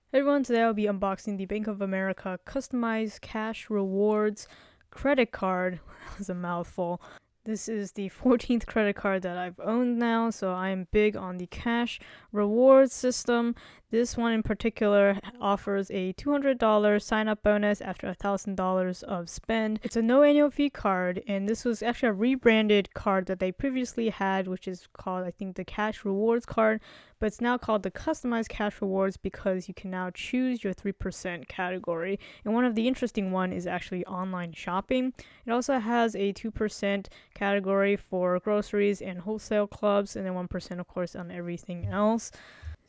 Hey everyone, today I'll be unboxing the Bank of America Customized Cash Rewards credit card. That was a mouthful. This is the 14th credit card that I've owned now, so I am big on the cash rewards system. This one in particular offers a $200 sign-up bonus after $1,000 of spend. It's a no annual fee card, and this was actually a rebranded card that they previously had, which is called, I think, the Cash Rewards card, but it's now called the Customized Cash Rewards because you can now choose your 3% category. And one of the interesting one is actually online shopping. It also has a 2% category for groceries and wholesale clubs, and then 1% of course on everything else.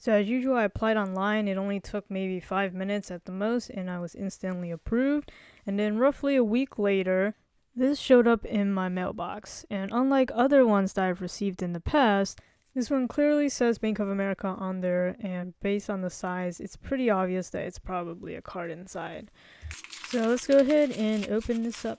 So as usual, I applied online. It only took maybe 5 minutes at the most, and I was instantly approved. And then roughly a week later, this showed up in my mailbox. And unlike other ones that I've received in the past, this one clearly says Bank of America on there, and based on the size, it's pretty obvious that it's probably a card inside. So let's go ahead and open this up.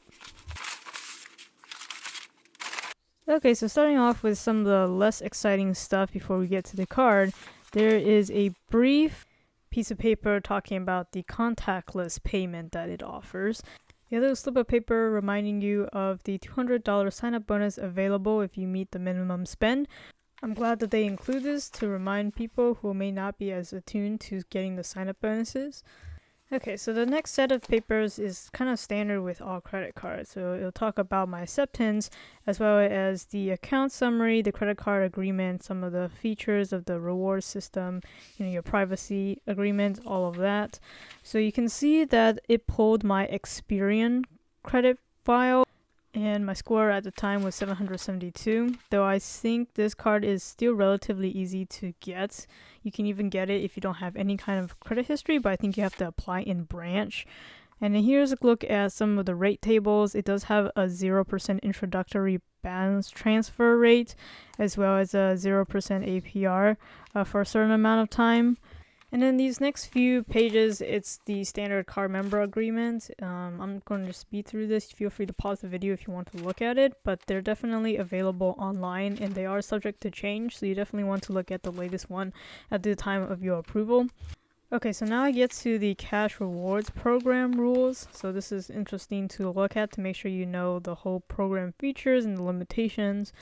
Okay, so starting off with some of the less exciting stuff before we get to the card, there is a brief piece of paper talking about the contactless payment that it offers. The other slip of paper reminding you of the $200 sign-up bonus available if you meet the minimum spend. I'm glad that they include this to remind people who may not be as attuned to getting the sign-up bonuses. Okay, so the next set of papers is kind of standard with all credit cards. So it'll talk about my acceptance, as well as the account summary, the credit card agreement, some of the features of the reward system, your privacy agreement, all of that. So you can see that it pulled my Experian credit file, and my score at the time was 772, though I think this card is still relatively easy to get. You can even get it if you don't have any kind of credit history, but I think you have to apply in branch. And then here's a look at some of the rate tables. It does have a 0% introductory balance transfer rate, as well as a 0% APR for a certain amount of time. And then these next few pages, it's the standard card member agreement. I'm going to speed through this. Feel free to pause the video if you want to look at it, but they're definitely available online and they are subject to change, so you definitely want to look at the latest one at the time of your approval. Okay, so now I get to the cash rewards program rules. So this is interesting to look at to make sure you know the whole program features and the limitations.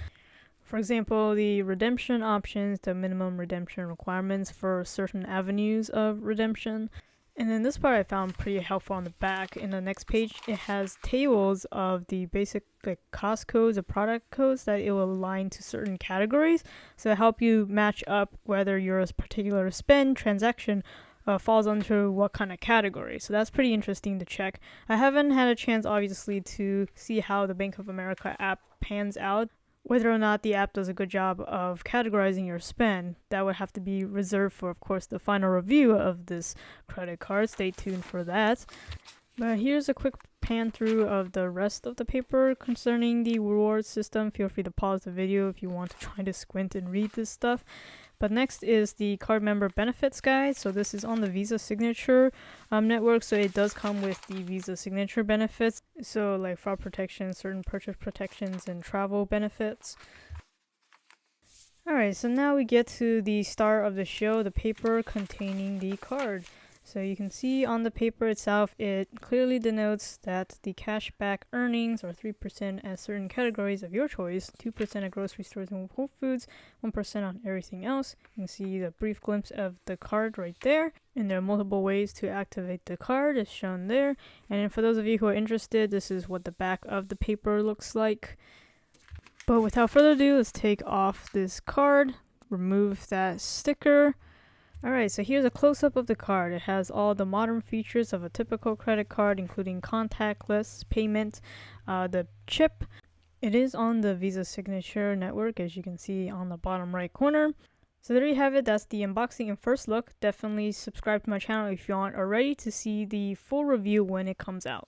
For example, the redemption options, the minimum redemption requirements for certain avenues of redemption. And then this part I found pretty helpful on the back. In the next page, it has tables of the basic cost codes or product codes that it will align to certain categories. So help you match up whether your particular spend transaction falls under what kind of category. So that's pretty interesting to check. I haven't had a chance, obviously, to see how the Bank of America app pans out. Whether or not the app does a good job of categorizing your spend, that would have to be reserved for, of course, the final review of this credit card. Stay tuned for that. But here's a quick pan through of the rest of the paper concerning the reward system. Feel free to pause the video if you want to try to squint and read this stuff. But next is the card member benefits guide. So this is on the Visa Signature network. So it does come with the Visa Signature benefits. So like fraud protection, certain purchase protections, and travel benefits. Alright, so now we get to the star of the show, the paper containing the card. So you can see on the paper itself, it clearly denotes that the cashback earnings are 3% at certain categories of your choice, 2% at grocery stores and Whole Foods, 1% on everything else. You can see the brief glimpse of the card right there. And there are multiple ways to activate the card as shown there. And then for those of you who are interested, this is what the back of the paper looks like. But without further ado, let's take off this card, remove that sticker. Alright, so here's a close-up of the card. It has all the modern features of a typical credit card, including contactless payment, the chip. It is on the Visa Signature network, as you can see on the bottom right corner. So there you have it. That's the unboxing and first look. Definitely subscribe to my channel if you aren't already to see the full review when it comes out.